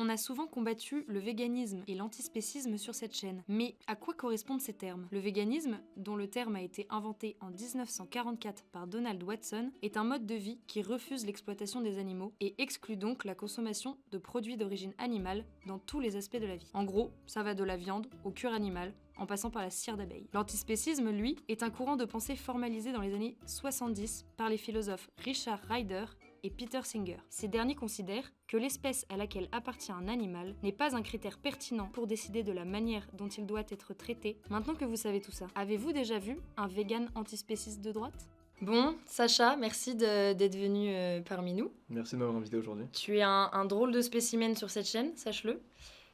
On a souvent combattu le véganisme et l'antispécisme sur cette chaîne. Mais à quoi correspondent ces termes ? Le véganisme, dont le terme a été inventé en 1944 par Donald Watson, est un mode de vie qui refuse l'exploitation des animaux et exclut donc la consommation de produits d'origine animale dans tous les aspects de la vie. En gros, ça va de la viande au cuir animal, en passant par la cire d'abeille. L'antispécisme, lui, est un courant de pensée formalisé dans les années 70 par les philosophes Richard Ryder et Peter Singer. Ces derniers considèrent que l'espèce à laquelle appartient un animal n'est pas un critère pertinent pour décider de la manière dont il doit être traité. Maintenant que vous savez tout ça, avez-vous déjà vu un vegan antispéciste de droite ? Bon, Sacha, merci d'être venu parmi nous. Merci de m'avoir invité aujourd'hui. Tu es un drôle de spécimen sur cette chaîne, sache-le,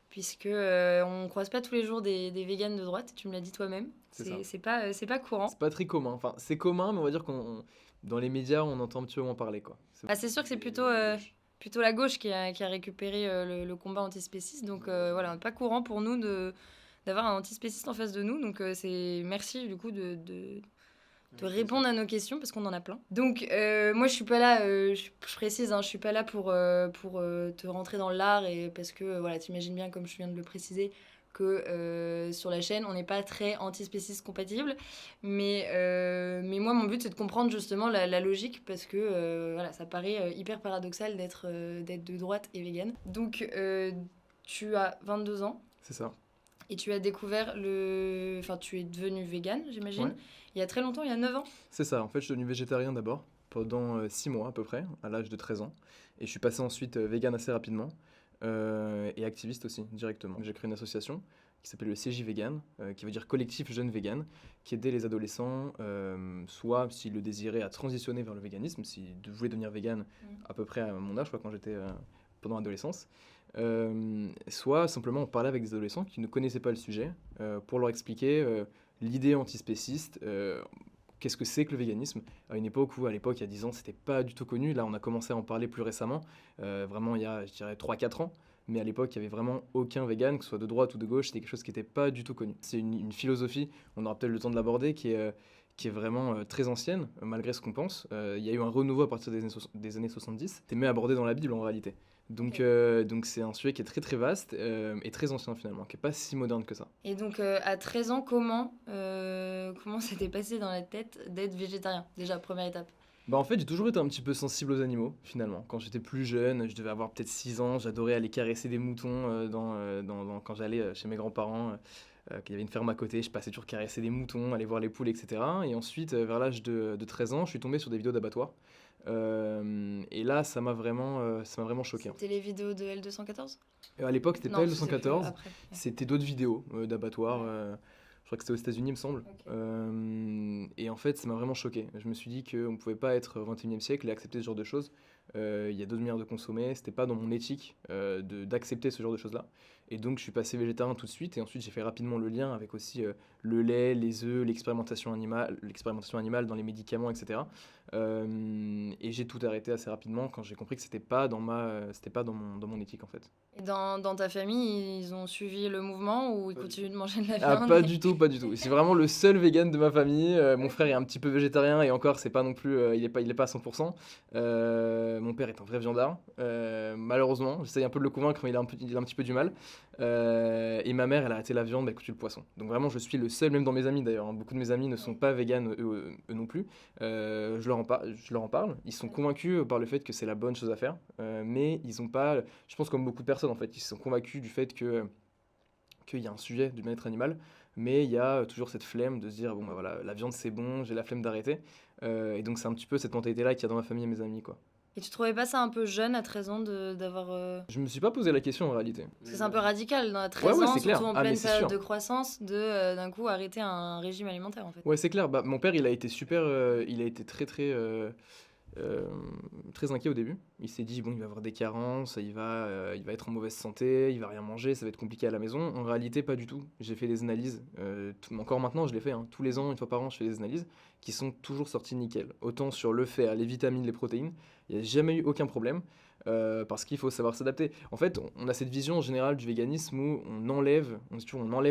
puisque on croise pas tous les jours des véganes de droite, tu me l'as dit toi-même. C'est pas courant. C'est pas très commun. Enfin, c'est commun, mais on va dire qu'on dans les médias, on entend un petit peu moins parler, quoi. C'est sûr que c'est plutôt la gauche qui a récupéré le combat antispéciste, donc voilà, pas courant pour nous d'avoir un antispéciste en face de nous, donc merci du coup de répondre à nos questions parce qu'on en a plein. Donc moi je suis pas là, je précise, je suis pas là pour te rentrer dans l'art et parce que voilà, t'imagines bien comme je viens de le préciser que sur la chaîne on n'est pas très antispéciste compatible, mais moi mon but c'est de comprendre justement la logique parce que voilà, ça paraît hyper paradoxal d'être de droite et végane. Donc tu as 22 ans. C'est ça. Et tu as découvert Enfin, tu es devenu végane, j'imagine, Ouais. Il y a très longtemps, il y a 9 ans. C'est ça. En fait, je suis devenu végétarien d'abord, pendant 6 mois à peu près, à l'âge de 13 ans. Et je suis passé ensuite vegan assez rapidement, et activiste aussi, directement. J'ai créé une association qui s'appelle le CJ Vegan, qui veut dire Collectif Jeunes Vegan, qui aidait les adolescents, soit s'ils le désiraient, à transitionner vers le véganisme, s'ils voulaient devenir vegan à peu près à mon âge, quand j'étais pendant l'adolescence. Soit simplement on parlait avec des adolescents qui ne connaissaient pas le sujet pour leur expliquer l'idée antispéciste, qu'est-ce que c'est que le véganisme, à une époque où, à l'époque, il y a 10 ans, c'était pas du tout connu. Là, on a commencé à en parler plus récemment, vraiment il y a, je dirais, 3-4 ans. Mais à l'époque, il n'y avait vraiment aucun vegan, que ce soit de droite ou de gauche, c'était quelque chose qui n'était pas du tout connu. C'est une philosophie, on aura peut-être le temps de l'aborder, qui est vraiment très ancienne, malgré ce qu'on pense. Il y a eu un renouveau à partir des années 70. C'était même abordé dans la Bible, en réalité. Donc c'est un sujet qui est très très vaste et très ancien finalement, qui n'est pas si moderne que ça. Et donc à 13 ans, comment s'était passé dans la tête d'être végétarien ? Déjà, première étape. En fait, j'ai toujours été un petit peu sensible aux animaux, finalement. Quand j'étais plus jeune, je devais avoir peut-être 6 ans, j'adorais aller caresser des moutons quand j'allais chez mes grands-parents, qu'il y avait une ferme à côté, je passais toujours caresser des moutons, aller voir les poules, etc. Et ensuite, vers l'âge de 13 ans, je suis tombé sur des vidéos d'abattoirs. Et là, ça m'a vraiment choqué. C'était les vidéos de L214 ? À l'époque, c'était pas L214, après. c'était d'autres vidéos d'abattoirs. Je crois que c'était aux États-Unis, il me semble. Okay. Et en fait, ça m'a vraiment choqué. Je me suis dit qu'on ne pouvait pas être au XXIe siècle et accepter ce genre de choses. Il y a d'autres manières de consommer. C'était pas dans mon éthique d'accepter ce genre de choses-là. Et donc, je suis passé végétarien tout de suite. Et ensuite, j'ai fait rapidement le lien avec aussi le lait, les œufs, l'expérimentation animale dans les médicaments, etc. Et j'ai tout arrêté assez rapidement quand j'ai compris que c'était pas dans mon éthique, en fait. Et dans ta famille, ils ont suivi le mouvement ou ils continuent de manger de la viande ? Pas du tout. C'est vraiment le seul vegan de ma famille. Mon frère est un petit peu végétarien et encore, c'est pas non plus, il est pas à 100%. Mon père est un vrai viandard. Malheureusement, j'essaye un peu de le convaincre, mais il a un petit peu du mal. Et ma mère, elle a arrêté la viande, que le poisson. Donc vraiment, je suis le seul, même dans mes amis d'ailleurs. Beaucoup de mes amis ne sont pas véganes, eux non plus. Je leur en parle. Ils sont convaincus par le fait que c'est la bonne chose à faire. Mais ils ont pas, je pense comme beaucoup de personnes en fait, ils sont convaincus du fait qu'il y a un sujet du bien-être animal, mais il y a toujours cette flemme de se dire bon voilà, la viande c'est bon, j'ai la flemme d'arrêter, et donc c'est un petit peu cette mentalité-là qu'il y a dans ma famille et mes amis, quoi. Et tu trouvais pas ça un peu jeune à 13 ans d'avoir... Je me suis pas posé la question en réalité. Parce que c'est un peu radical à 13 ans, c'est clair. surtout en pleine période de croissance, d'un coup arrêter un régime alimentaire en fait. Ouais, c'est clair. Mon père, il a été très très très inquiet au début. Il s'est dit bon, il va avoir des carences, il va être en mauvaise santé, il va rien manger, ça va être compliqué à la maison. En réalité, pas du tout. J'ai fait des analyses, encore maintenant, je les fais, tous les ans, une fois par an, je fais des analyses qui sont toujours sorties nickel. Autant sur le fer, les vitamines, les protéines, il n'y a jamais eu aucun problème. Parce qu'il faut savoir s'adapter. En fait, on a cette vision générale du véganisme où on enlève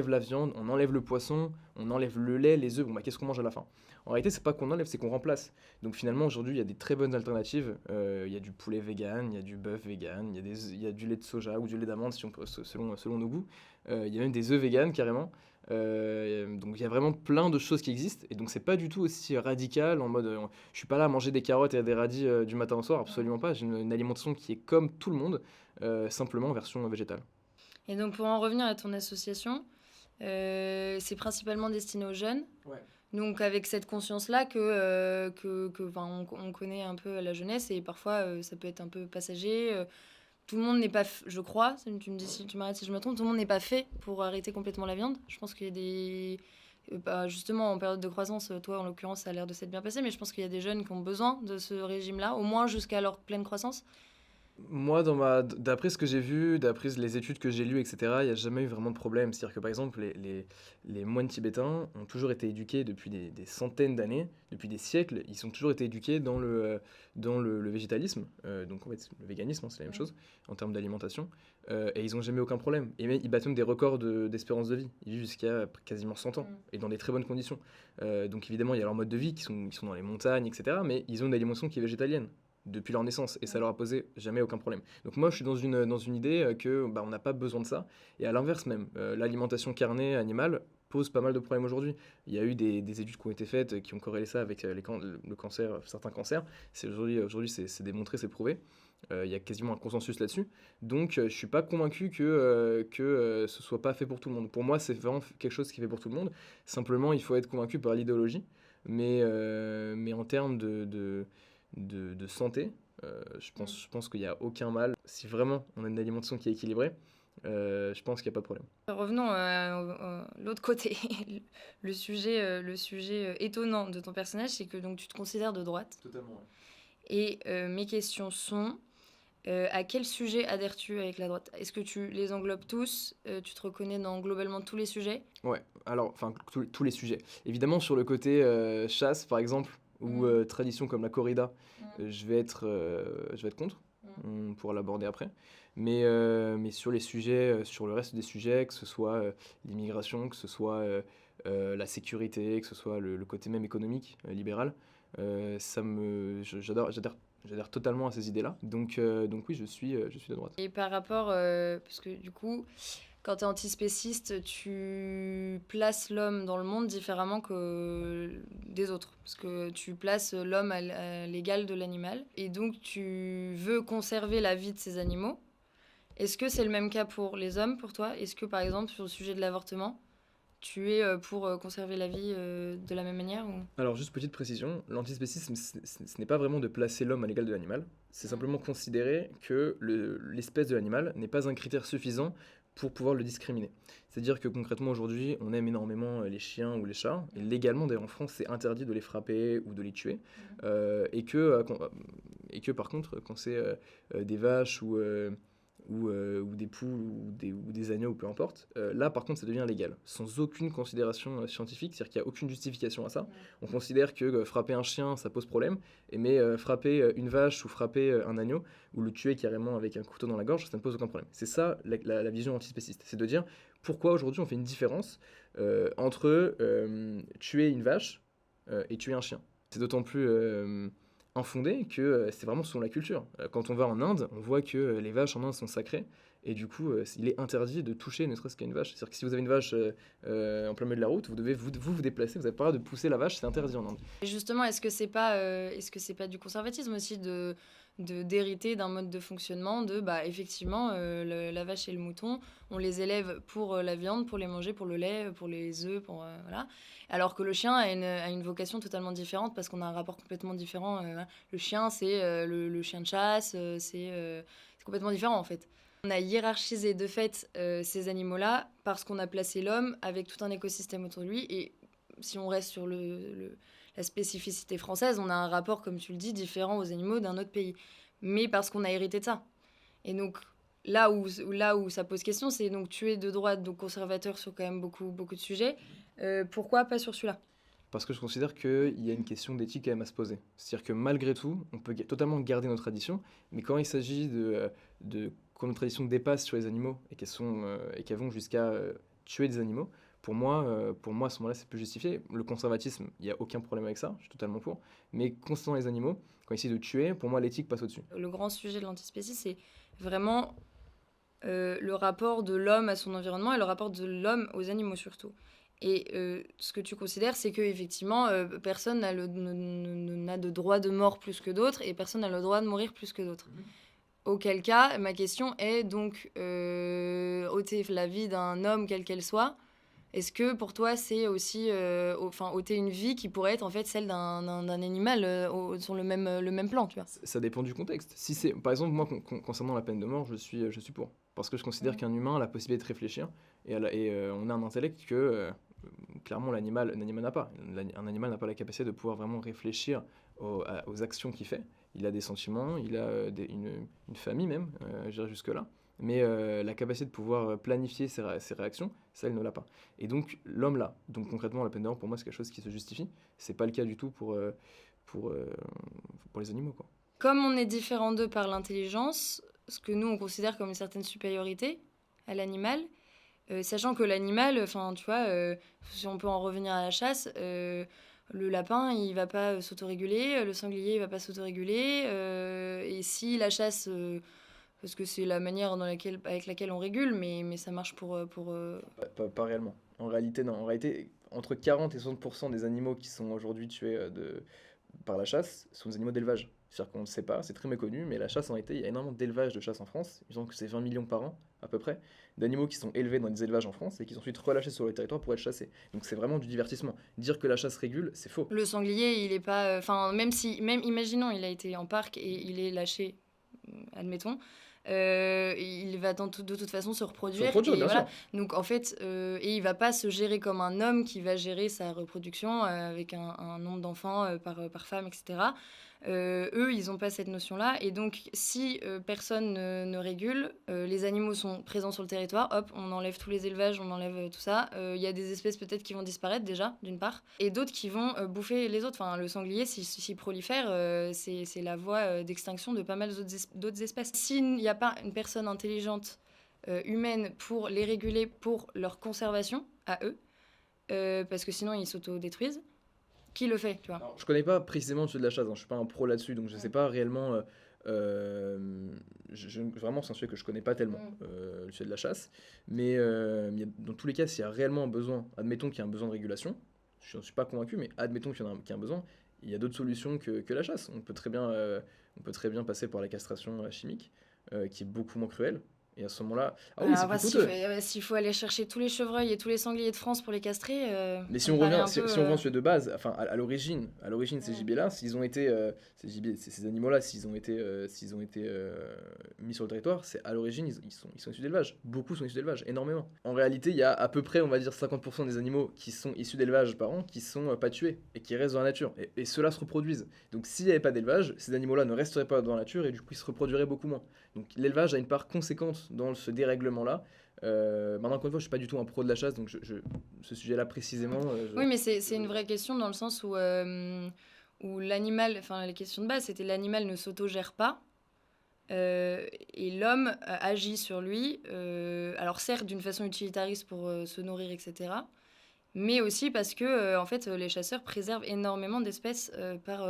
la viande, on enlève le poisson, on enlève le lait, les œufs. Qu'est-ce qu'on mange à la fin ? En réalité, c'est pas qu'on enlève, c'est qu'on remplace. Donc finalement, aujourd'hui, il y a des très bonnes alternatives. Il y a du poulet vegan, il y a du bœuf vegan, il y a du lait de soja ou du lait d'amande si on peut, selon nos goûts. Il y a même des œufs vegan carrément. Donc il y a vraiment plein de choses qui existent. Et donc c'est pas du tout aussi radical en mode je suis pas là à manger des carottes et des radis du matin au soir, absolument pas. J'ai une alimentation qui est comme tout le monde, simplement en version végétale. Et donc, pour en revenir à ton association, c'est principalement destiné aux jeunes. Ouais. Donc, avec cette conscience-là on connaît un peu la jeunesse et parfois ça peut être un peu passager. Tout le monde n'est pas, je crois, tu me dis si tu m'arrêtes si je me trompe, tout le monde n'est pas fait pour arrêter complètement la viande. Je pense qu'il y a des. Justement, en période de croissance, toi en l'occurrence, ça a l'air de s'être bien passé, mais je pense qu'il y a des jeunes qui ont besoin de ce régime-là, au moins jusqu'à leur pleine croissance. Moi, d'après ce que j'ai vu, d'après les études que j'ai lues, etc., il n'y a jamais eu vraiment de problème. C'est-à-dire que par exemple, les moines tibétains ont toujours été éduqués depuis des centaines d'années, depuis des siècles, ils ont toujours été éduqués dans le végétalisme, donc en fait le véganisme, hein, c'est la même chose en termes d'alimentation, et ils n'ont jamais eu aucun problème. Et même, ils battent même des records d'espérance de vie. Ils vivent jusqu'à quasiment 100 ans, et dans des très bonnes conditions. Donc évidemment, il y a leur mode de vie qui sont dans les montagnes, etc., mais ils ont une alimentation qui est végétalienne depuis leur naissance et ça leur a posé jamais aucun problème. Donc moi je suis dans une idée que on n'a pas besoin de ça et à l'inverse même l'alimentation carnée animale pose pas mal de problèmes aujourd'hui. Il y a eu des études qui ont été faites qui ont corrélé ça avec le cancer, certains cancers. Aujourd'hui c'est démontré, c'est prouvé. Il y a quasiment un consensus là-dessus. Donc je suis pas convaincu que ce soit pas fait pour tout le monde. Pour moi c'est vraiment quelque chose qui est fait pour tout le monde. Simplement il faut être convaincu par l'idéologie. Mais en termes de santé, je pense qu'il n'y a aucun mal. Si vraiment on a une alimentation qui est équilibrée, je pense qu'il n'y a pas de problème. Revenons à l'autre côté. Le sujet étonnant de ton personnage, c'est que donc, tu te considères de droite. Totalement, ouais. Et mes questions sont, à quel sujet adhères-tu avec la droite? Est-ce que tu les englobes tous? Tu te reconnais dans globalement tous les sujets? Ouais, alors, enfin, tous les sujets. Évidemment, sur le côté chasse, par exemple, ou tradition comme la corrida, je vais être contre. On pourra l'aborder après. Mais sur les sujets, sur le reste des sujets, que ce soit l'immigration, que ce soit la sécurité, que ce soit le côté même économique, libéral, j'adhère totalement à ces idées-là. Donc oui, je suis de droite. Et par rapport, parce que du coup, quand tu es antispéciste, tu places l'homme dans le monde différemment que des autres. Parce que tu places l'homme à l'égal de l'animal. Et donc, tu veux conserver la vie de ces animaux. Est-ce que c'est le même cas pour les hommes, pour toi? Est-ce que, par exemple, sur le sujet de l'avortement, tu es pour conserver la vie de la même manière ou... Alors, juste petite précision, l'antispécisme, ce n'est pas vraiment de placer l'homme à l'égal de l'animal. C'est simplement considérer que l'espèce de l'animal n'est pas un critère suffisant pour pouvoir le discriminer. C'est-à-dire que concrètement aujourd'hui, on aime énormément les chiens ou les chats, et légalement d'ailleurs en France, c'est interdit de les frapper ou de les tuer, et que par contre, quand c'est des vaches ou des poules ou des agneaux ou peu importe, là par contre ça devient légal, sans aucune considération scientifique, c'est-à-dire qu'il n'y a aucune justification à ça. On considère que frapper un chien ça pose problème, mais frapper une vache ou frapper un agneau ou le tuer carrément avec un couteau dans la gorge, ça ne pose aucun problème. C'est ça la vision antispéciste, c'est de dire pourquoi aujourd'hui on fait une différence entre tuer une vache et tuer un chien. C'est d'autant plus infondé que c'est vraiment selon la culture. Quand on va en Inde, on voit que les vaches en Inde sont sacrées et du coup il est interdit de toucher ne serait-ce qu'à une vache. C'est-à-dire que si vous avez une vache en plein milieu de la route, vous devez vous déplacer, vous n'avez pas le droit de pousser la vache, c'est interdit en Inde. Et justement, est-ce que c'est pas du conservatisme aussi d'hériter d'un mode de fonctionnement de effectivement la vache et le mouton, on les élève pour la viande, pour les manger, pour le lait, pour les œufs, pour voilà. Alors que le chien a une vocation totalement différente parce qu'on a un rapport complètement différent. Le chien, c'est le chien de chasse, c'est complètement différent en fait. On a hiérarchisé de fait ces animaux-là parce qu'on a placé l'homme avec tout un écosystème autour de lui. Et si on reste sur la spécificité française, on a un rapport, comme tu le dis, différent aux animaux d'un autre pays. Mais parce qu'on a hérité de ça. Et donc, là où ça pose question, c'est donc tu es de droite, donc conservateur sur quand même beaucoup, beaucoup de sujets. Pourquoi pas sur celui-là ? Parce que je considère qu'il y a une question d'éthique quand même à se poser. C'est-à-dire que malgré tout, on peut totalement garder nos traditions, mais quand il s'agit quand nos traditions dépassent sur les animaux et qu'elles vont jusqu'à tuer des animaux, Pour moi, à ce moment-là, c'est plus justifié. Le conservatisme, il n'y a aucun problème avec ça, je suis totalement pour. Mais concernant les animaux, quand ils essaient de tuer, pour moi, l'éthique passe au-dessus. Le grand sujet de l'antispécisme, c'est vraiment le rapport de l'homme à son environnement et le rapport de l'homme aux animaux surtout. Et ce que tu considères, c'est qu'effectivement, personne n'a de droit de mort plus que d'autres et personne n'a le droit de mourir plus que d'autres. Auquel cas, ma question est donc, ôter la vie d'un homme, quelle qu'elle soit, est-ce que pour toi, c'est aussi ôter une vie qui pourrait être en fait celle d'un animal sur le même plan, tu vois? Ça dépend du contexte. Si c'est, par exemple, moi, concernant la peine de mort, je suis pour. Parce que je considère qu'un humain a la possibilité de réfléchir et on a un intellect que clairement un animal n'a pas. Un animal n'a pas la capacité de pouvoir vraiment réfléchir aux actions qu'il fait. Il a des sentiments, il a une famille même, je dirais jusque-là. Mais la capacité de pouvoir planifier ses réactions, ça, il ne l'a pas. Et donc, l'homme l'a. Donc, concrètement, la peine de mort, pour moi, c'est quelque chose qui se justifie. C'est pas le cas du tout pour les animaux, quoi. Comme on est différent d'eux par l'intelligence, ce que nous, on considère comme une certaine supériorité à l'animal, sachant que l'animal, enfin, tu vois, si on peut en revenir à la chasse, le lapin, il va pas s'autoréguler, le sanglier, il va pas s'autoréguler, et si la chasse, parce que c'est la manière avec laquelle on régule, mais ça marche pour Pas réellement. En réalité, non. En réalité, entre 40 et 60% des animaux qui sont aujourd'hui tués par la chasse sont des animaux d'élevage. C'est-à-dire qu'on ne sait pas, c'est très méconnu, mais la chasse, en réalité, il y a énormément d'élevage de chasse en France. Il me semble que c'est 20 millions par an, à peu près, d'animaux qui sont élevés dans des élevages en France et qui sont ensuite relâchés sur le territoire pour être chassés. Donc c'est vraiment du divertissement. Dire que la chasse régule, c'est faux. le sanglier, il est pas, enfin, même imaginons, il a été en parc et il est lâché, admettons. Il va de toute façon se reproduire. Bien Voilà. sûr. Donc en fait, et il va pas se gérer comme un homme qui va gérer sa reproduction avec un nombre d'enfants par femme, etc. Eux, ils ont pas cette notion-là. Et donc, si personne ne régule, les animaux sont présents sur le territoire, hop, on enlève tous les élevages, on enlève tout ça. Il y a des espèces peut-être qui vont disparaître déjà, d'une part, et d'autres qui vont bouffer les autres. Enfin, le sanglier, s'il prolifère, c'est la voie d'extinction de pas mal d'autres espèces. S'il n'y a pas une personne intelligente humaine pour les réguler, pour leur conservation à eux, parce que sinon ils s'autodétruisent, qui le fait, tu vois? Alors, je connais pas précisément le sujet de la chasse, hein. Je suis pas un pro là-dessus, donc je sais pas réellement. Vraiment, c'est un sujet que je connais pas tellement, le sujet de la chasse. Mais dans tous les cas, s'il y a réellement un besoin, admettons qu'il y a un besoin de régulation, je ne suis pas convaincu, mais admettons qu'il y a un besoin, il y a d'autres solutions que la chasse. On peut très bien passer par la castration chimique, qui est beaucoup moins cruelle. Et à ce moment-là, ah oui, c'est plus coûteux. S'il faut aller chercher tous les chevreuils et tous les sangliers de France pour les castrer, Mais si ça on me paraît revient, un si peu, on revient au sujet de base, enfin à l'origine, ces gibiers-là, s'ils ont été, ces animaux-là, s'ils ont été mis sur le territoire, c'est à l'origine, ils sont issus d'élevage. Beaucoup sont issus d'élevage, énormément. En réalité, il y a à peu près, on va dire, 50% des animaux qui sont issus d'élevage par an qui sont pas tués et qui restent dans la nature. Et ceux-là se reproduisent. Donc s'il n'y avait pas d'élevage, ces animaux-là ne resteraient pas dans la nature et du coup ils se reproduiraient beaucoup moins. Donc l'élevage a une part conséquente dans ce dérèglement-là. Maintenant, encore une fois, je suis pas du tout un pro de la chasse, donc ce sujet-là précisément. Oui, mais c'est une vraie question dans le sens où l'animal, enfin les questions de base, c'était l'animal ne s'autogère pas. Et l'homme agit sur lui, alors certes d'une façon utilitariste pour se nourrir, etc. Mais aussi parce que en fait, les chasseurs préservent énormément d'espèces par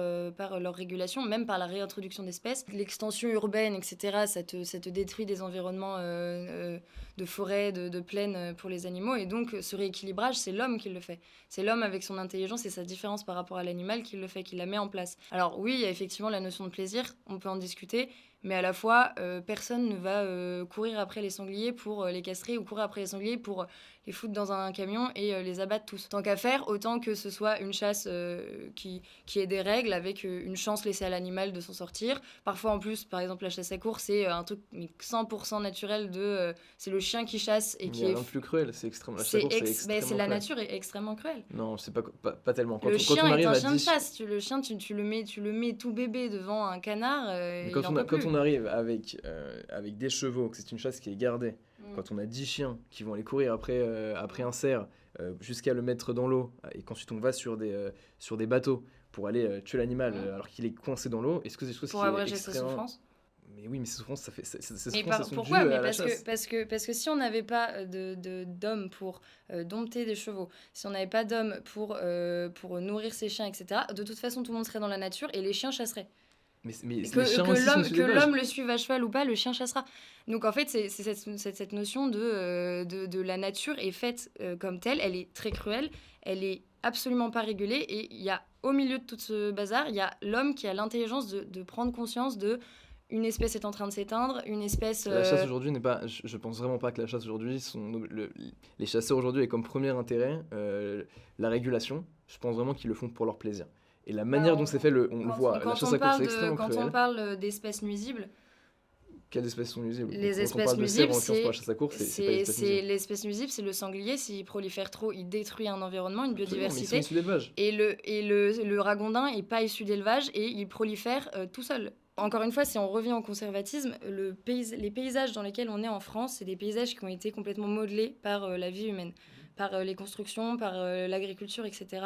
leur régulation, même par la réintroduction d'espèces. L'extension urbaine, etc., ça te détruit des environnements de forêt, de plaine pour les animaux. Et donc, ce rééquilibrage, c'est l'homme qui le fait. C'est l'homme avec son intelligence et sa différence par rapport à l'animal qui le fait, qui la met en place. Alors oui, il y a effectivement la notion de plaisir, on peut en discuter. Mais à la fois, personne ne va courir après les sangliers pour les castrer ou courir après les sangliers pour les foutre dans un camion et les abattre tous. Tant qu'à faire, autant que ce soit une chasse qui ait des règles, avec une chance laissée à l'animal de s'en sortir. Parfois, en plus, par exemple, la chasse à courre, c'est un truc 100% naturel c'est le chien qui chasse et qui est... rien de plus cruel, c'est extrêmement... La chasse à courre, c'est extrêmement cruel. La nature est extrêmement cruelle. Non, c'est pas tellement. Le chien est un chien de chasse. Le chien, tu le mets tout bébé devant un canard, quand on arrive avec des chevaux, que c'est une chasse qui est gardée, quand on a 10 chiens qui vont aller courir après un cerf jusqu'à le mettre dans l'eau, et qu'ensuite on va sur des bateaux pour aller tuer l'animal alors qu'il est coincé dans l'eau, est-ce que c'est quelque chose pour qui est abréger sa extrêmement... souffrance? Mais oui, mais c'est souvent, ça fait, c'est Mais souvent, ça sont pourquoi? dus Mais à la parce que, chasse. parce que, parce que si on n'avait pas d'hommes pour dompter des chevaux, si on n'avait pas d'hommes pour nourrir ses chiens, etc., de toute façon, tout le monde serait dans la nature et les chiens chasseraient. Mais Et les chiens aussi sont issus que d'élevage. l'homme le suive à cheval ou pas, le chien chassera. Donc en fait, c'est cette notion de la nature est faite comme telle, elle est très cruelle, elle est absolument pas régulée, et il y a au milieu de tout ce bazar, il y a l'homme qui a l'intelligence de prendre conscience de une espèce est en train de s'éteindre, une espèce... La chasse aujourd'hui n'est pas. Je pense vraiment pas que la chasse aujourd'hui. Les chasseurs aujourd'hui aient comme premier intérêt la régulation. Je pense vraiment qu'ils le font pour leur plaisir. Et la manière dont c'est fait, on le voit. La chasse à course, c'est extrêmement quand on cruel. parle d'espèces nuisibles, Quelles espèces sont nuisibles? les Quand on espèces parle de cerfs, nuisibles, en l'occurrence pour la chasse à course, c'est pas les espèces nuisibles. l'espèce nuisible, c'est le sanglier. S'il prolifère trop, il détruit un environnement, une Absolument, mais ils sont biodiversité. issus d'élevage. Et le ragondin est pas issu d'élevage et il prolifère tout seul. Encore une fois, si on revient au conservatisme, les paysages dans lesquels on est en France, c'est des paysages qui ont été complètement modelés par la vie humaine, par les constructions, par l'agriculture, etc.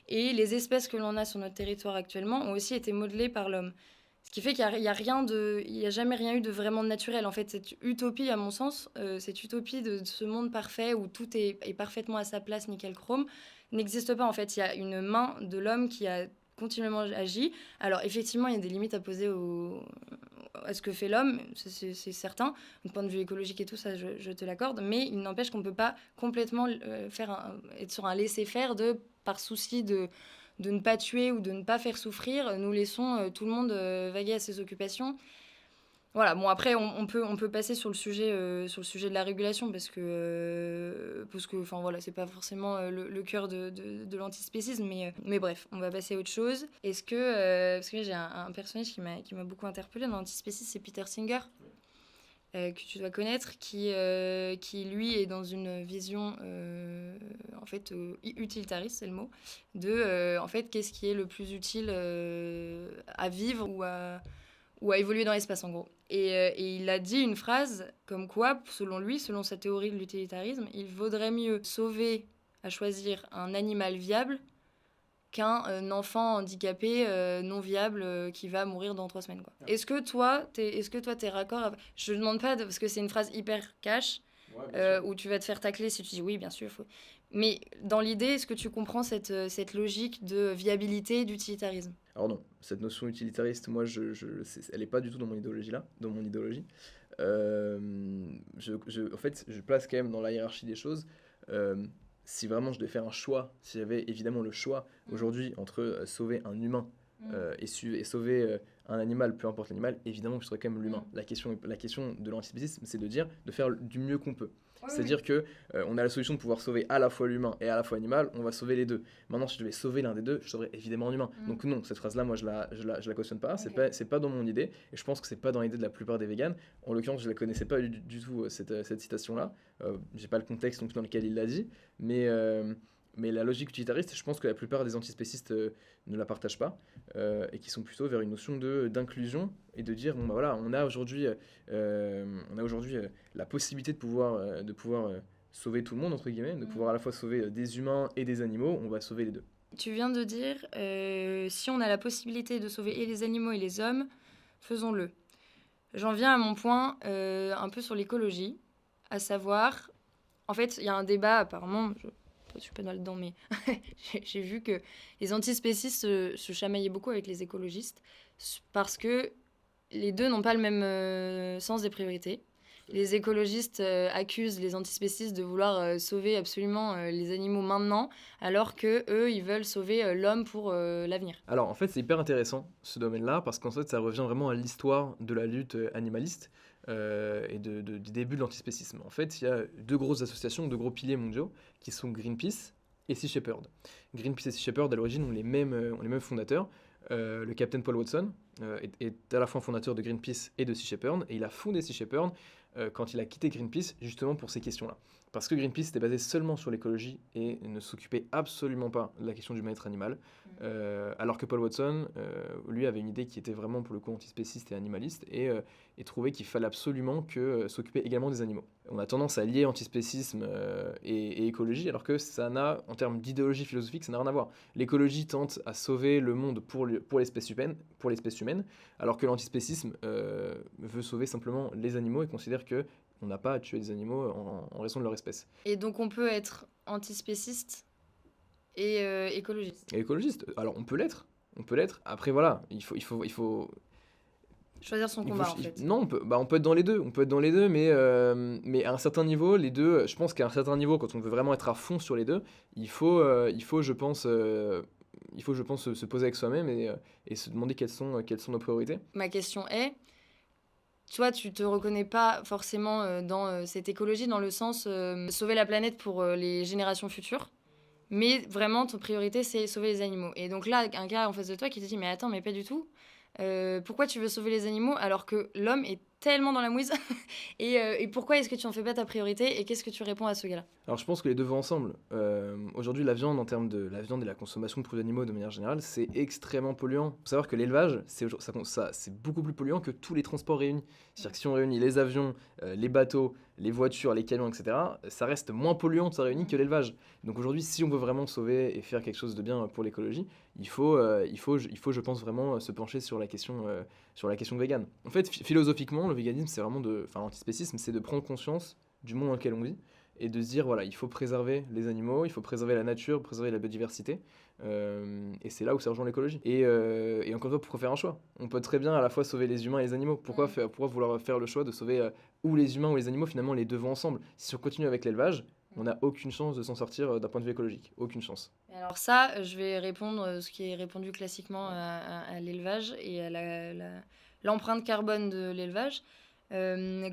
Et les espèces que l'on a sur notre territoire actuellement ont aussi été modelées par l'homme. Ce qui fait qu'il n'y a jamais rien eu de vraiment naturel. En fait, cette utopie, à mon sens, cette utopie de ce monde parfait où tout est parfaitement à sa place, nickel chrome, n'existe pas. En fait, il y a une main de l'homme qui a continuellement agi. Alors, effectivement, il y a des limites à poser à ce que fait l'homme, c'est certain. Du point de vue écologique et tout ça, je te l'accorde. Mais il n'empêche qu'on ne peut pas complètement être sur un laisser-faire par souci de ne pas tuer ou de ne pas faire souffrir. Nous laissons tout le monde vaguer à ses occupations. Voilà, bon après on peut passer sur le sujet de la régulation parce que enfin voilà, c'est pas forcément le cœur de l'antispécisme, mais bref, on va passer à autre chose. Est-ce que parce que j'ai un personnage qui m'a beaucoup interpellée dans l'antispécisme, c'est Peter Singer, que tu dois connaître, qui lui est dans une vision en fait utilitariste, c'est le mot, de en fait qu'est-ce qui est le plus utile à vivre ou à évoluer dans l'espace en gros. Et il a dit une phrase comme quoi, selon lui, selon sa théorie de l'utilitarisme, il vaudrait mieux sauver à choisir un animal viable qu'un enfant handicapé non viable qui va mourir dans 3 semaines, quoi. Est-ce que toi, t'es raccord Je ne demande pas, parce que c'est une phrase hyper cash, où tu vas te faire tacler si tu dis oui, bien sûr. Mais dans l'idée, est-ce que tu comprends cette logique de viabilité, d'utilitarisme? Alors non, cette notion utilitariste, moi, elle n'est pas du tout dans mon idéologie là, dans mon idéologie. En fait, je place quand même dans la hiérarchie des choses. Si vraiment je devais faire un choix, s'il y avait évidemment le choix aujourd'hui entre sauver un humain et sauver un animal, peu importe l'animal, évidemment que je serais quand même l'humain. La question de l'antispécisme, c'est de faire du mieux qu'on peut. C'est-à-dire que on a la solution de pouvoir sauver à la fois l'humain et à la fois l'animal, on va sauver les deux. Maintenant, si je devais sauver l'un des deux, je sauverais évidemment l'humain. Donc non, cette phrase-là, moi, je la cautionne pas. Okay. C'est pas dans mon idée, et je pense que c'est pas dans l'idée de la plupart des véganes. En l'occurrence, je la connaissais pas du tout, cette citation-là. J'ai pas le contexte donc, dans lequel il l'a dit, mais la logique utilitariste, je pense que la plupart des antispécistes ne la partagent pas, et qui sont plutôt vers une notion d'inclusion et de dire bon bah voilà, on a aujourd'hui la possibilité de pouvoir sauver tout le monde entre guillemets, de pouvoir à la fois sauver des humains et des animaux, on va sauver les deux. Tu viens de dire si on a la possibilité de sauver et les animaux et les hommes, faisons-le. J'en viens à mon point un peu sur l'écologie, à savoir, en fait, il y a un débat apparemment. Je suis pas là-dedans, mais j'ai vu que les antispécistes se chamaillaient beaucoup avec les écologistes parce que les deux n'ont pas le même sens des priorités. Les écologistes accusent les antispécistes de vouloir sauver absolument les animaux maintenant, alors que eux, ils veulent sauver l'homme pour l'avenir. Alors en fait, c'est hyper intéressant ce domaine-là parce qu'en fait, ça revient vraiment à l'histoire de la lutte animaliste. Et du début de l'antispécisme. En fait, il y a deux grosses associations, deux gros piliers mondiaux, qui sont Greenpeace et Sea Shepherd. Greenpeace et Sea Shepherd, à l'origine, ont les mêmes fondateurs. Le capitaine Paul Watson est à la fois fondateur de Greenpeace et de Sea Shepherd, et il a fondé Sea Shepherd quand il a quitté Greenpeace, justement pour ces questions-là. Parce que Greenpeace était basé seulement sur l'écologie et ne s'occupait absolument pas de la question du bien-être animal. Alors que Paul Watson, lui, avait une idée qui était vraiment pour le coup antispéciste et animaliste et trouvait qu'il fallait absolument s'occuper également des animaux. On a tendance à lier antispécisme et écologie, alors que ça n'a, en termes d'idéologie philosophique, ça n'a rien à voir. L'écologie tente à sauver le monde pour l'espèce humaine, alors que l'antispécisme veut sauver simplement les animaux et considère que on n'a pas à tuer des animaux en raison de leur espèce. Et donc on peut être antispéciste et écologiste. Et écologiste, alors on peut l'être. Après voilà, il faut Choisir son combat en fait. Non, on peut être dans les deux. Mais à un certain niveau, les deux, je pense qu'à un certain niveau, quand on veut vraiment être à fond sur les deux, je pense, se poser avec soi-même et se demander quelles sont nos priorités. Ma question est, toi, tu te reconnais pas forcément dans cette écologie, dans le sens sauver la planète pour les générations futures, mais vraiment, ton priorité, c'est sauver les animaux. Et donc là, un gars en face de toi qui te dit, mais attends, mais pas du tout. Pourquoi tu veux sauver les animaux alors que l'homme est tellement dans la mouise et pourquoi est-ce que tu en fais pas ta priorité et qu'est-ce que tu réponds à ce gars-là? Alors je pense que les deux vont ensemble. Aujourd'hui, la viande, en termes de la viande et la consommation de produits animaux de manière générale, c'est extrêmement polluant. Il faut savoir que l'élevage, c'est beaucoup plus polluant que tous les transports réunis. C'est-à-dire que si on réunit les avions, les bateaux, les voitures, les camions, etc., ça reste moins polluant de ça réuni que l'élevage. Donc aujourd'hui, si on veut vraiment sauver et faire quelque chose de bien pour l'écologie, il faut, je pense, vraiment se pencher sur la question végane. En fait, philosophiquement, le véganisme, c'est vraiment l'antispécisme, c'est de prendre conscience du monde dans lequel on vit et de se dire, voilà, il faut préserver les animaux, il faut préserver la nature, préserver la biodiversité. Et c'est là où ça rejoint l'écologie. Et encore une fois, pourquoi faire un choix? On peut très bien à la fois sauver les humains et les animaux. Pourquoi vouloir faire le choix de sauver ou les humains ou les animaux? Finalement, les deux vont ensemble. Si on continue avec l'élevage, on n'a aucune chance de s'en sortir d'un point de vue écologique. Aucune chance. Alors ça, je vais répondre ce qui est répondu classiquement à l'élevage et à l'empreinte carbone de l'élevage.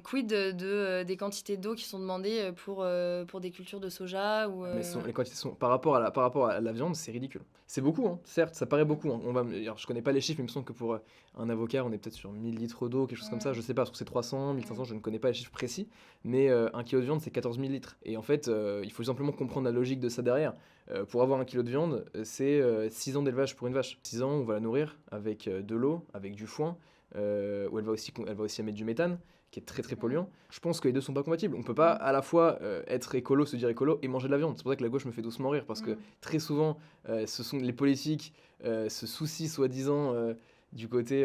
Quid des quantités d'eau qui sont demandées pour des cultures de soja ou Mais les quantités sont par rapport à la viande, c'est ridicule. C'est beaucoup, hein. Certes, ça paraît beaucoup, hein. Alors, je connais pas les chiffres, mais il me semble que pour un avocat, on est peut-être sur 1000 litres d'eau, quelque chose comme ça. Je sais pas, je trouve que c'est 300, 1500, je ne connais pas les chiffres précis. Mais un kilo de viande, c'est 14 000 litres. Et en fait, il faut simplement comprendre la logique de ça derrière. Pour avoir un kilo de viande, c'est 6 ans d'élevage pour une vache. 6 ans, on va la nourrir avec de l'eau, avec du foin, où elle va aussi émettre du méthane, qui est très très polluant. Je pense que les deux sont pas compatibles. On peut pas à la fois être écolo, se dire écolo et manger de la viande. C'est pour ça que la gauche me fait doucement rire, parce que très souvent, ce sont les politiques se soucient soi-disant du côté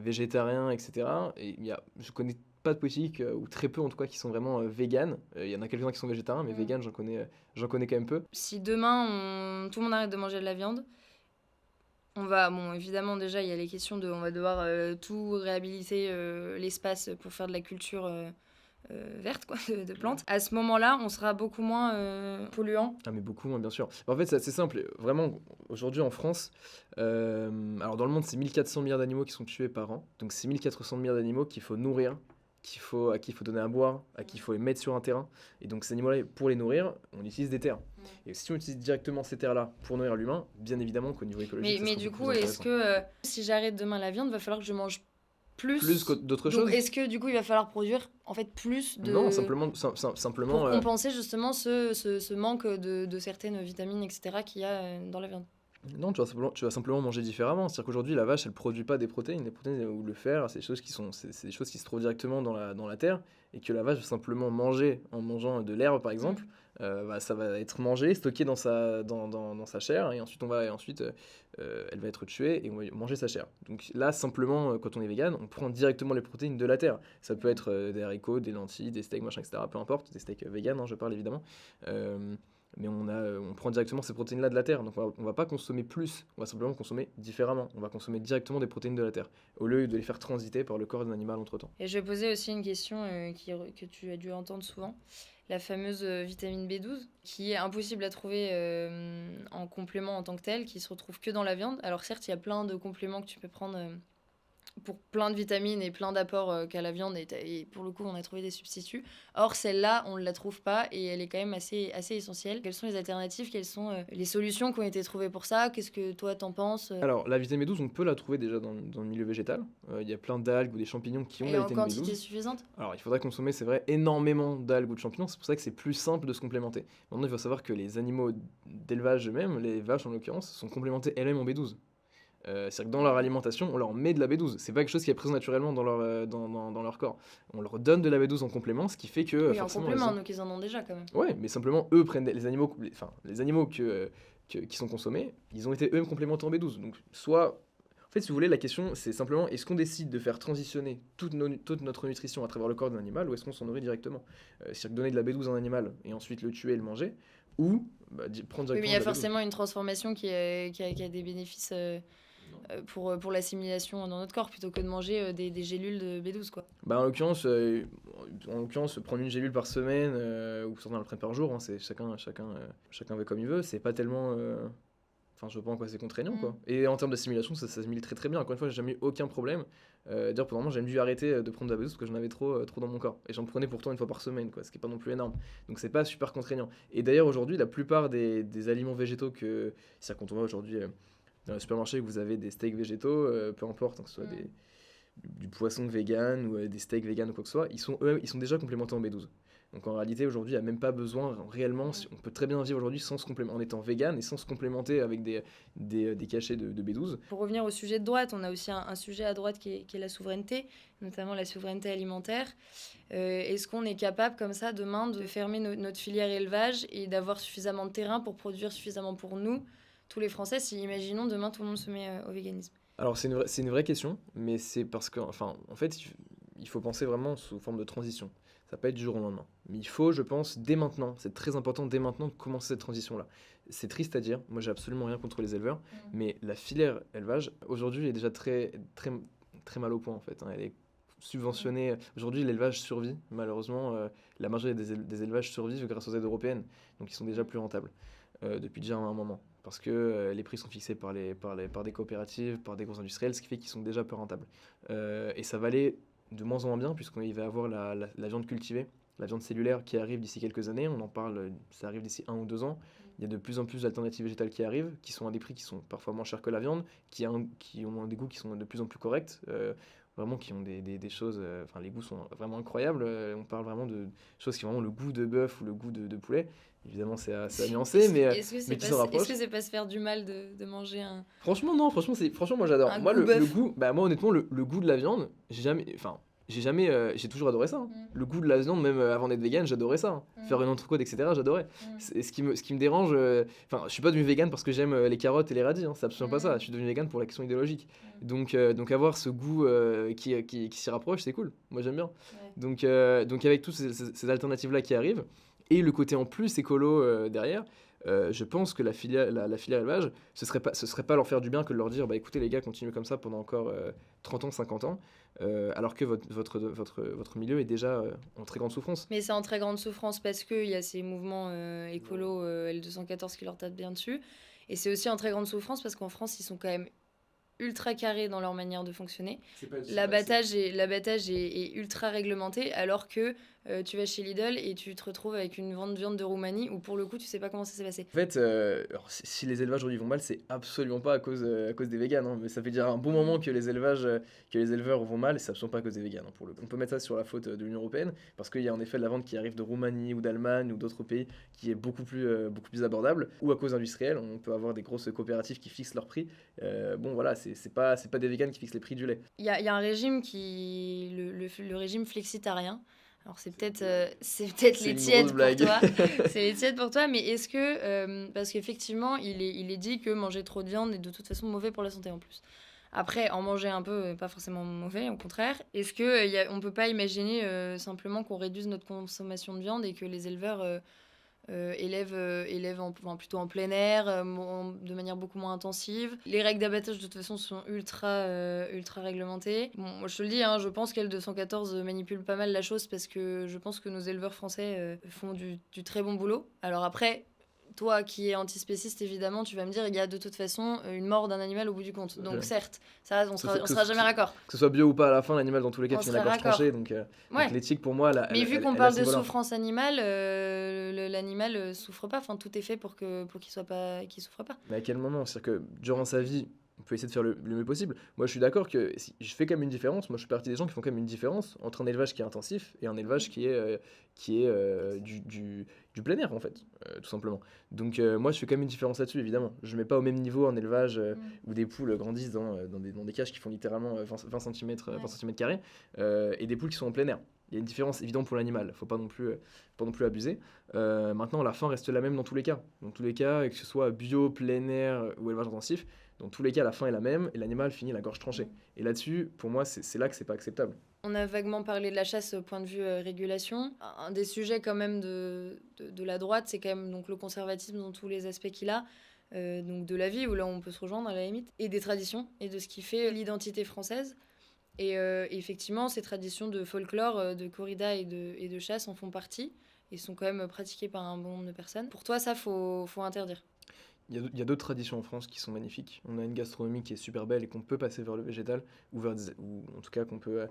végétarien, etc. Et je connais pas de politique, ou très peu en tout cas, qui sont vraiment véganes. Il y en a quelques-uns qui sont végétariens, mais véganes, j'en connais quand même peu. Si demain, tout le monde arrête de manger de la viande, évidemment déjà il y a les questions on va devoir tout réhabiliter l'espace pour faire de la culture verte, quoi, de plantes. À ce moment-là, on sera beaucoup moins polluant. Ah mais beaucoup moins, bien sûr. En fait, c'est assez simple. Vraiment, aujourd'hui en France, alors dans le monde, c'est 1400 milliards d'animaux qui sont tués par an. Donc c'est 1400 milliards d'animaux qu'il faut nourrir, à qui il faut donner à boire, à qui il faut les mettre sur un terrain. Et donc ces animaux-là, pour les nourrir, on utilise des terres. Et si on utilise directement ces terres-là pour nourrir l'humain, bien évidemment qu'au niveau écologique, mais du coup, est-ce que si j'arrête demain la viande, va falloir que je mange plus que d'autres choses? Est-ce que du coup il va falloir produire en fait plus de... Non, simplement pour compenser justement ce manque de certaines vitamines, etc. qu'il y a dans la viande? Non, tu vas simplement manger différemment. C'est-à-dire qu'aujourd'hui, la vache, elle produit pas des protéines. Les protéines ou le fer, c'est des choses qui c'est des choses qui se trouvent directement dans la terre, et que la vache va simplement manger en mangeant de l'herbe, par exemple. Ça va être mangé, stocké dans sa chair, et ensuite elle va être tuée et on va manger sa chair. Donc là, simplement, quand on est vegan, on prend directement les protéines de la terre. Ça peut être des haricots, des lentilles, des steaks, machin, etc. Peu importe, des steaks vegan, hein, je parle évidemment. Mais on prend directement ces protéines-là de la terre. Donc on va pas consommer plus, on va simplement consommer différemment. On va consommer directement des protéines de la terre, au lieu de les faire transiter par le corps d'un animal entre-temps. Et je vais poser aussi une question que tu as dû entendre souvent. La fameuse vitamine B12, qui est impossible à trouver en complément en tant que tel, qui se retrouve que dans la viande. Alors certes, il y a plein de compléments que tu peux prendre pour plein de vitamines et plein d'apports qu'a la viande, et pour le coup, on a trouvé des substituts. Or, celle-là, on ne la trouve pas et elle est quand même assez essentielle. Quelles sont les alternatives? Quelles sont les solutions qui ont été trouvées pour ça? Qu'est-ce que toi, t'en penses? Alors, la vitamine B12, on peut la trouver déjà dans le milieu végétal. Il y a plein d'algues ou des champignons qui ont de Et la en vitamine quantité B12. suffisante? Alors, il faudra consommer, c'est vrai, énormément d'algues ou de champignons. C'est pour ça que c'est plus simple de se complémenter. Maintenant, il faut savoir que les animaux d'élevage eux-mêmes, les vaches en l'occurrence, sont complémentés elles-mêmes en B12. C'est-à-dire que dans leur alimentation, on leur met de la B12. C'est pas quelque chose qui est présent naturellement dans leur corps. On leur donne de la B12 en complément, ce qui fait que Oui, en forcément, complément, donc ils en ont déjà quand même. ouais, mais simplement, eux prennent les animaux, les animaux qui sont consommés, ils ont été eux-mêmes complémentés en B12. Donc, soit, en fait, si vous voulez, la question, c'est simplement, est-ce qu'on décide de faire transitionner toute notre nutrition à travers le corps d'un animal, ou est-ce qu'on s'en nourrit directement? C'est-à-dire que donner de la B12 à un animal, et ensuite le tuer et le manger, ou prendre Oui, mais il directement y a de la B12. forcément une transformation qui a des bénéfices pour l'assimilation dans notre corps, plutôt que de manger des gélules de B12, quoi. En l'occurrence, prendre une gélule par semaine, ou certains le prennent par jour, hein, c'est chacun fait comme il veut, c'est pas tellement... Enfin, je vois pas en quoi c'est contraignant, quoi. Et en termes d'assimilation, ça s'assimile très très bien. Encore une fois, j'ai jamais eu aucun problème. D'ailleurs, pendant un moment, j'ai même dû arrêter de prendre de la B12 parce que j'en avais trop dans mon corps. Et j'en prenais pourtant une fois par semaine, quoi, ce qui est pas non plus énorme. Donc c'est pas super contraignant. Et d'ailleurs, aujourd'hui, la plupart des aliments végétaux c'est-à-dire quand on va aujourd'hui dans le supermarché, que vous avez des steaks végétaux, peu importe, hein, que ce soit du poisson vegan ou des steaks vegan ou quoi que ce soit, ils sont déjà complémentés en B12. Donc en réalité, aujourd'hui, il n'y a même pas besoin réellement. On peut très bien vivre aujourd'hui sans se en étant vegan et sans se complémenter avec des cachets de B12. Pour revenir au sujet de droite, on a aussi un sujet à droite qui est la souveraineté, notamment la souveraineté alimentaire. Est-ce qu'on est capable, comme ça, demain, de fermer notre filière élevage et d'avoir suffisamment de terrain pour produire suffisamment pour nous, tous les Français, si, imaginons, demain, tout le monde se met au véganisme? Alors c'est une vraie question, mais c'est parce que, enfin, en fait, il faut penser vraiment sous forme de transition. Ça va pas être du jour au lendemain. Mais il faut, je pense, dès maintenant, c'est très important dès maintenant de commencer cette transition-là. C'est triste à dire, moi j'ai absolument rien contre les éleveurs, mais la filière élevage, aujourd'hui, est déjà très, très, très mal au point en fait, hein. Elle est subventionnée. Aujourd'hui, l'élevage survit, malheureusement. La majorité des élevages survivent grâce aux aides européennes, donc ils sont déjà plus rentables depuis déjà un moment. Parce que les prix sont fixés par des coopératives, par des gros industriels, ce qui fait qu'ils sont déjà peu rentables. Et ça va aller de moins en moins bien, puisqu'il va y avoir la viande cultivée, la viande cellulaire qui arrive d'ici quelques années. On en parle, ça arrive d'ici 1 ou 2 ans. Il y a de plus en plus d'alternatives végétales qui arrivent, qui sont à des prix qui sont parfois moins chers que la viande, qui ont des goûts qui sont de plus en plus corrects. Vraiment qui ont des choses, enfin les goûts sont vraiment incroyables. On parle vraiment de choses qui ont vraiment le goût de bœuf ou le goût de poulet. Évidemment, c'est à nuancer, mais qui s'en rapprochent. Est-ce que c'est pas se faire du mal de manger un... Franchement, non, franchement, moi j'adore. Moi, goût le bœuf. goût, moi honnêtement, le goût de la viande, j'ai toujours adoré ça, hein. Le goût de la viande, même avant d'être vegan, j'adorais ça, hein. Faire une entrecôte, etc., j'adorais. Ce qui me dérange, enfin, je suis pas devenu vegan parce que j'aime les carottes et les radis, hein, c'est absolument pas ça. Je suis devenu vegan pour la question idéologique. Donc avoir ce goût qui s'y rapproche, c'est cool. Moi, j'aime bien. Donc avec toutes ces alternatives-là qui arrivent, et le côté en plus écolo derrière, je pense que la filière élevage, ce serait pas leur faire du bien que de leur dire, bah écoutez les gars, continuez comme ça pendant encore 30 ans, 50 ans, alors que votre milieu est déjà en très grande souffrance. Mais c'est en très grande souffrance parce qu'il y a ces mouvements écolos L214 qui leur tapent bien dessus. Et c'est aussi en très grande souffrance parce qu'en France, ils sont quand même ultra carrés dans leur manière de fonctionner. L'abattage est ultra réglementé, alors que tu vas chez Lidl et tu te retrouves avec une vente de viande de Roumanie où pour le coup tu sais pas comment ça s'est passé. En fait, alors, si les élevages aujourd'hui vont mal, c'est absolument pas à cause des véganes, hein, mais ça fait déjà un bon moment que les éleveurs vont mal, et c'est absolument pas à cause des véganes, hein, pour le coup. On peut mettre ça sur la faute de l'Union Européenne, parce qu'il y a en effet de la vente qui arrive de Roumanie ou d'Allemagne ou d'autres pays qui est beaucoup plus abordable, ou à cause industrielle. On peut avoir des grosses coopératives qui fixent leurs prix. Bon voilà, c'est pas des véganes qui fixent les prix du lait. Il y a un régime le régime flexitarien. Alors c'est peut-être les tièdes pour toi. C'est les tièdes pour toi, mais est-ce que parce qu'effectivement il est dit que manger trop de viande est de toute façon mauvais pour la santé en plus. Après, en manger un peu, pas forcément mauvais, au contraire. Est-ce qu'on peut pas imaginer simplement qu'on réduise notre consommation de viande et que les éleveurs élèvent plutôt en plein air, de manière beaucoup moins intensive. Les règles d'abattage, de toute façon, sont ultra réglementées. Bon, moi, je te le dis, hein, je pense qu'L214 manipule pas mal la chose parce que je pense que nos éleveurs français font du très bon boulot. Alors après, toi qui es antispéciste, évidemment, tu vas me dire il y a de toute façon une mort d'un animal au bout du compte. Donc certes, ça, on sera jamais raccord. Que ce soit bio ou pas, à la fin, l'animal, dans tous les cas, On finit la sera gorge raccord. tranchée. Donc Ouais. l'éthique, pour moi, Mais vu qu'on elle parle a ce de niveau-là. souffrance animale, l'animal souffre pas. Enfin, tout est fait pour qu'il souffre pas. Mais à quel moment? C'est-à-dire que durant sa vie, on peut essayer de faire le mieux possible. Moi, je suis d'accord que si je fais quand même une différence. Moi, je fais partie des gens qui font quand même une différence entre un élevage qui est intensif et un élevage qui est du plein air, en fait, tout simplement. Donc, moi, je fais quand même une différence là-dessus, évidemment. Je mets pas au même niveau un élevage où des poules grandissent dans des cages qui font littéralement 20 cm, 20 cm², et des poules qui sont en plein air. Il y a une différence évidente pour l'animal, faut pas non plus abuser. Maintenant, la fin reste la même dans tous les cas. Dans tous les cas, que ce soit bio, plein air ou élevage intensif, dans tous les cas, la fin est la même et l'animal finit la gorge tranchée. Et là-dessus, pour moi, c'est là que c'est pas acceptable. On a vaguement parlé de la chasse au point de vue régulation. Un des sujets quand même de la droite, c'est quand même donc, le conservatisme dans tous les aspects qu'il a. Donc de la vie, où là on peut se rejoindre à la limite, et des traditions, et de ce qui fait l'identité française. Et effectivement, ces traditions de folklore, de corrida et de chasse en font partie, et sont quand même pratiquées par un bon nombre de personnes. Pour toi, ça, faut interdire. Il y a d'autres traditions en France qui sont magnifiques. On a une gastronomie qui est super belle et qu'on peut passer vers le végétal, ou en tout cas qu'on peut...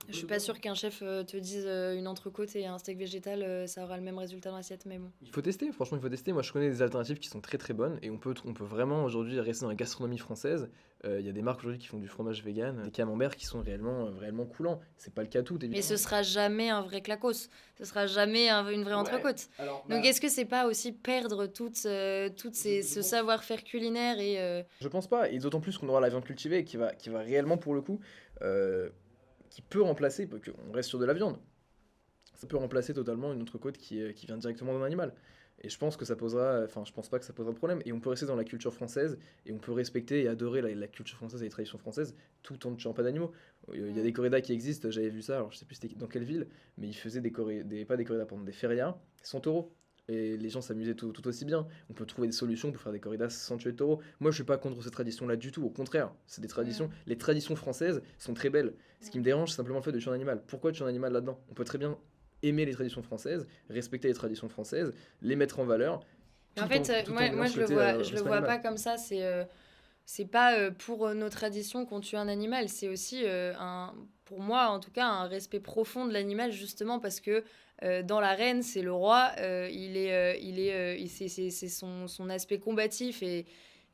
Je suis pas sûre qu'un chef te dise une entrecôte et un steak végétal, ça aura le même résultat dans l'assiette, mais bon. Il faut tester, franchement, il faut tester. Moi, je connais des alternatives qui sont très très bonnes et on peut vraiment aujourd'hui rester dans la gastronomie française. Il y a des marques aujourd'hui qui font du fromage vegan, des camemberts qui sont réellement coulants. C'est pas le cas tout, évidemment. Mais ce sera jamais un vrai clacos, ce sera jamais une vraie entrecôte. Donc est-ce que c'est pas aussi perdre tout ce savoir-faire culinaire et Je pense pas, et d'autant plus qu'on aura la viande cultivée qui va réellement pour le coup, qui peut remplacer, parce qu'on reste sur de la viande, ça peut remplacer totalement une entrecôte qui vient directement d'un animal. Et je pense pas que ça posera de problème. Et on peut rester dans la culture française, et on peut respecter et adorer la culture française et les traditions françaises, tout en ne tuant pas d'animaux. Il y a des corridas qui existent, j'avais vu ça, alors je sais plus c'était dans quelle ville, mais ils faisaient pas des corridas, pardon, des férias sans taureaux. Et les gens s'amusaient tout aussi bien. On peut trouver des solutions pour faire des corridas sans tuer de taureaux. Moi, je suis pas contre ces traditions-là du tout. Au contraire, c'est des traditions. Les traditions françaises sont très belles. Ce qui me dérange, c'est simplement le fait de tuer un animal. Pourquoi tuer un animal là-dedans? On peut très bien aimer les traditions françaises, respecter les traditions françaises, les mettre en valeur. En fait, moi je le vois pas comme ça. C'est pas pour nos traditions qu'on tue un animal. C'est aussi, pour moi en tout cas, un respect profond de l'animal, justement parce que dans l'arène, c'est le roi. C'est son aspect combatif et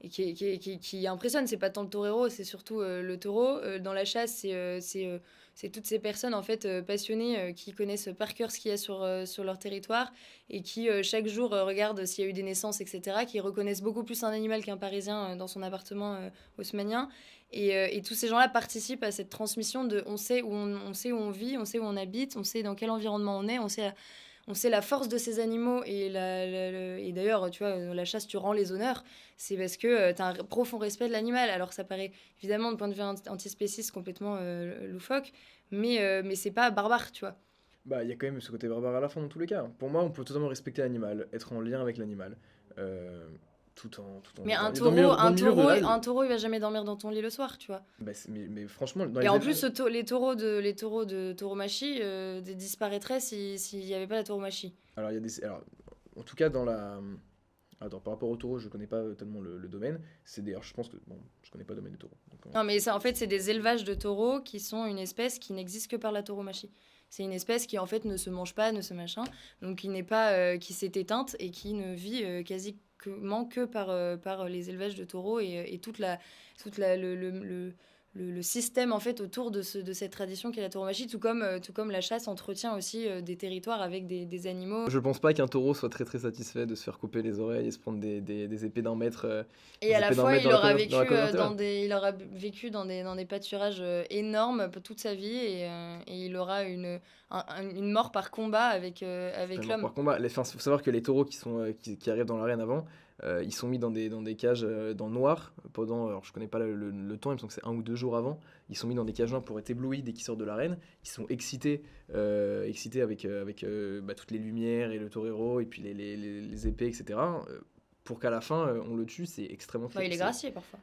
qui impressionne. C'est pas tant le torero, c'est surtout le taureau. Dans la chasse, c'est toutes ces personnes en fait passionnées qui connaissent par cœur ce qu'il y a sur leur territoire et qui chaque jour regardent s'il y a eu des naissances, etc., qui reconnaissent beaucoup plus un animal qu'un Parisien dans son appartement haussmannien. Et tous ces gens-là participent à cette transmission de on sait où on vit, on sait où on habite, on sait dans quel environnement on est, on sait la force de ces animaux et d'ailleurs, tu vois, la chasse, tu rends les honneurs, c'est parce que tu as un profond respect de l'animal. Alors ça paraît évidemment, de point de vue antispéciste, complètement loufoque, mais c'est pas barbare, tu vois. Bah, il y a quand même ce côté barbare à la fin dans tous les cas. Pour moi, on peut totalement respecter l'animal, être en lien avec l'animal, tout en Mais un dans le milieu rural. taureau, il va jamais dormir dans ton lit le soir, tu vois. Bah, mais franchement, dans Et les en élevages- plus, les taureaux de tauromachie disparaîtraient s'il n'y avait pas la tauromachie. alors, il y a alors, en tout cas, dans la... Attends, par rapport au taureau, je connais pas tellement le domaine. Alors, je pense que... Bon, je connais pas le domaine des taureaux. Donc, Non, mais ça, en fait, c'est des élevages de taureaux qui sont une espèce qui n'existe que par la tauromachie. C'est une espèce qui, en fait, ne se mange pas, ne se machin, donc qui n'est pas, qui s'est éteinte et qui ne vit quasiment que par les élevages de taureaux et le système, en fait, autour de cette tradition qu'est la tauromachie, tout comme la chasse entretient aussi des territoires avec des animaux. je pense pas qu'un taureau soit très très satisfait de se faire couper les oreilles et se prendre des épées d'1 mètre. Et à la épées d'un fois, mètre il dans la aura colonne- vécu dans la colonne il aura vécu dans des pâturages énormes toute sa vie et il aura une mort par combat avec Totalement. l'homme. Par combat, faut savoir que les taureaux qui arrivent dans l'arène avant, ils sont mis dans des cages dans le noir pendant, alors je connais pas le temps, il me semble que c'est 1 ou 2 jours avant. Ils sont mis dans des cages noires pour être éblouis dès qu'ils sortent de l'arène. Ils sont excités avec toutes les lumières et le torero et puis les épées, etc. Pour qu'à la fin on le tue, c'est extrêmement Bah, il est c'est- gracié parfois.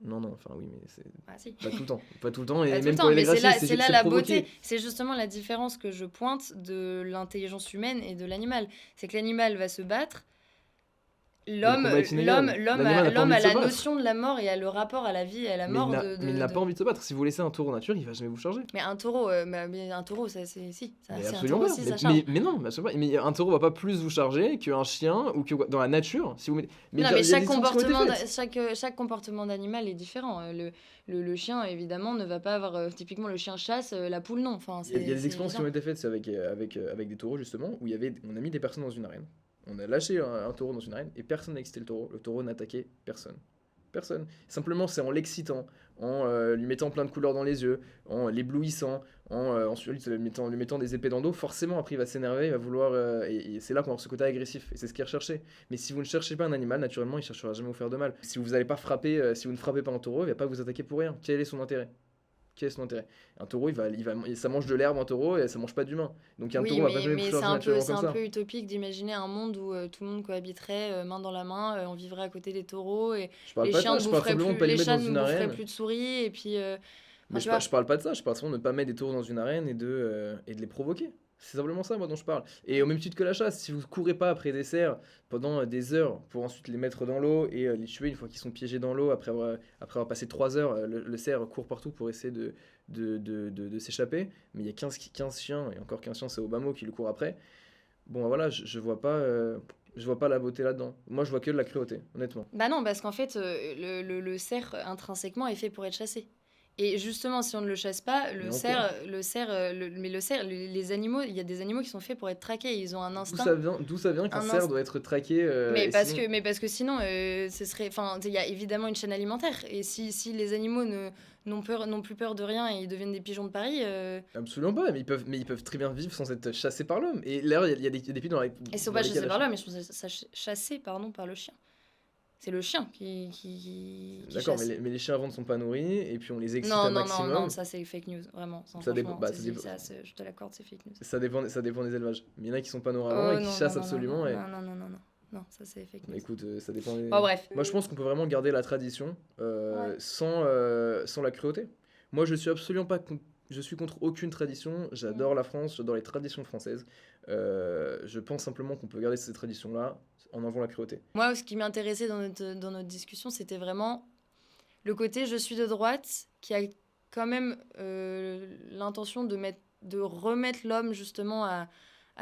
Non, enfin oui, mais c'est Ah, si. pas tout le temps. Pas tout le temps, et Pas tout le même temps, quand il est mais c'est gracié, là c'est la provoqué. beauté. C'est justement la différence que je pointe de l'intelligence humaine et de l'animal. C'est que l'animal va se battre. l'homme combat est illégal. L'animal n'a pas l'homme envie a de se la battre. notion de la mort et a le rapport à la vie et à la Mais mort il n'a pas envie de se battre. Si vous laissez un taureau en nature, il va jamais vous charger. Mais un taureau, ça c'est si, Mais c'est un absolument taureau pas. aussi, ça charge. Mais non, mais absolument pas. Mais un taureau va pas plus vous charger qu'un chien ou que dans la nature. Si vous mettez... Non, il y mais a chaque des sciences qui ont été comportement, faites. chaque comportement d'animal est différent. Le chien, évidemment, ne va pas avoir. Typiquement, le chien chasse, la poule, non. Enfin, Il y a des c'est expériences qui ont évident. été faites c'est avec des taureaux justement, où on a mis des personnes dans une arène. On a lâché un taureau dans une arène et personne n'a excité le taureau. Le taureau n'a attaqué personne. Personne. Simplement, c'est en l'excitant, en lui mettant plein de couleurs dans les yeux, en l'éblouissant, ensuite lui mettant des épées dans le dos. Forcément, après, il va s'énerver, il va vouloir. Et c'est là qu'on va avoir ce côté agressif. Et c'est ce qu'il recherchait. Mais si vous ne cherchez pas un animal, naturellement, il cherchera jamais à vous faire de mal. Si vous n'allez pas frapper, si vous ne frappez pas un taureau, il va pas vous attaquer pour rien. Quel est son intérêt? Quel est son intérêt? Un taureau, ça mange de l'herbe, un taureau, et ça mange pas d'humain. Donc un Oui, taureau va pas jamais vous mais charger naturellement c'est comme un ça. peu utopique d'imaginer un monde où tout le monde cohabiterait main dans la main, on vivrait à côté des taureaux et Je parle pas de ça, je parle simplement de pas les les mettre chiens dans ne une boufferaient arène. plus de souris et puis, Mais tu vois. je parle pas de ça, je parle simplement de ne pas mettre des taureaux dans une arène et de les provoquer. C'est simplement ça, moi, dont je parle. Et au même titre que la chasse, si vous courez pas après des cerfs pendant des heures pour ensuite les mettre dans l'eau et les tuer une fois qu'ils sont piégés dans l'eau, après avoir passé 3 heures, le cerf court partout pour essayer de s'échapper. Mais il y a 15 chiens, et encore 15 chiens, c'est Obama qui le court après. Bon, voilà, je vois pas la beauté là-dedans. Moi, je vois que de la cruauté, honnêtement. Bah non, parce qu'en fait, le cerf, intrinsèquement, est fait pour être chassé. Et justement, si on ne le chasse pas, Mais en quoi? les animaux, il y a des animaux qui sont faits pour être traqués. Ils ont un instinct. D'où ça vient qu'un Un cerf inst- doit être traqué Mais et parce sinon... mais parce que sinon, ce serait, enfin, il y a évidemment une chaîne alimentaire. Et si les animaux n'ont plus peur de rien et ils deviennent des pigeons de Paris, Absolument pas, mais ils peuvent très bien vivre sans être chassés par l'homme. Et là, il y a des pieds ils sont dans pas lesquels chassés la par là, mais ils sont chassés, pardon, par le chien. C'est le chien qui D'accord, chasse. mais les chiens avant ne sont pas nourris, et puis on les excite Non, un non, non, non, maximum. ça c'est fake news, vraiment. Ça, Ça dépend, franchement, bah, ça dépend, je te l'accorde, c'est fake news. ça dépend des élevages. Mais il y en a qui sont pas nourris avant Oh et qui non, non, chassent non, non, absolument. Et... non, non, non, non, non, non, ça c'est fake Bah, news. écoute, ça dépend des... Bon, bref. Moi, je pense qu'on peut vraiment garder la tradition Ouais. sans la cruauté. Moi, je suis absolument pas... Je suis contre aucune tradition. J'adore la France, j'adore les traditions françaises. Je pense simplement qu'on peut garder ces traditions-là en enlevant la cruauté. Moi, ce qui m'intéressait dans notre discussion, c'était vraiment le côté je suis de droite qui a quand même l'intention de remettre l'homme justement à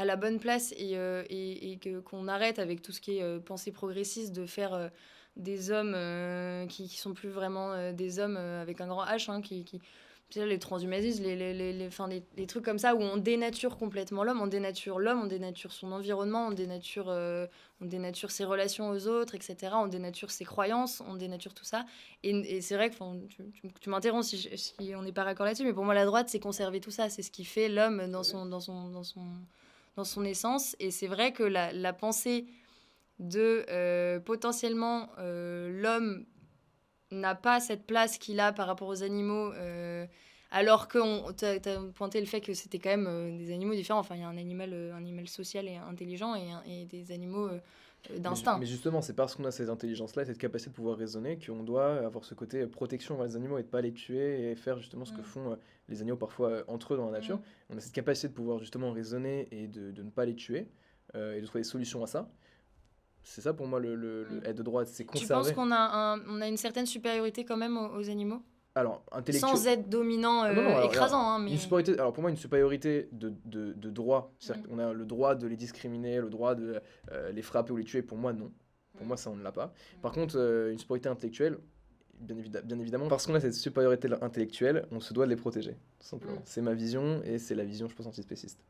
la bonne place et qu'on arrête avec tout ce qui est pensée progressiste de faire des hommes qui sont plus vraiment des hommes avec un grand H, hein, tu sais, les transhumanismes, enfin, les trucs comme ça où on dénature complètement l'homme, on dénature son environnement, on dénature ses relations aux autres, etc. On dénature ses croyances, on dénature tout ça. Et c'est vrai que tu m'interromps si on n'est pas raccord là-dessus, mais pour moi, la droite, c'est conserver tout ça. C'est ce qui fait l'homme dans son essence. Et c'est vrai que la pensée de potentiellement l'homme n'a pas cette place qu'il a par rapport aux animaux, alors que t'as pointé le fait que c'était quand même des animaux différents. Enfin, il y a un animal social et intelligent et des animaux d'instinct. Mais justement, c'est parce qu'on a cette intelligence-là, cette capacité de pouvoir raisonner, qu'on doit avoir ce côté protection envers les animaux et de pas les tuer et faire justement ce que font les animaux parfois entre eux dans la nature. On a cette capacité de pouvoir justement raisonner et de ne pas les tuer et de trouver des solutions à ça. C'est ça pour moi être de droite, c'est Tu conserver. penses qu'on on a une certaine supériorité quand même aux animaux? Alors, intellectuel. Sans être dominant, Ah non, non, écrasant, hein, mais... une supériorité, alors pour moi, une supériorité de droit. C'est-à-dire qu'on a le droit de les discriminer, le droit de les frapper ou les tuer. Pour moi, non. Pour moi, ça, on ne l'a pas. Par contre, une supériorité intellectuelle, bien évidemment, parce qu'on a cette supériorité intellectuelle, on se doit de les protéger, tout simplement. C'est ma vision et c'est la vision, je pense, antispéciste.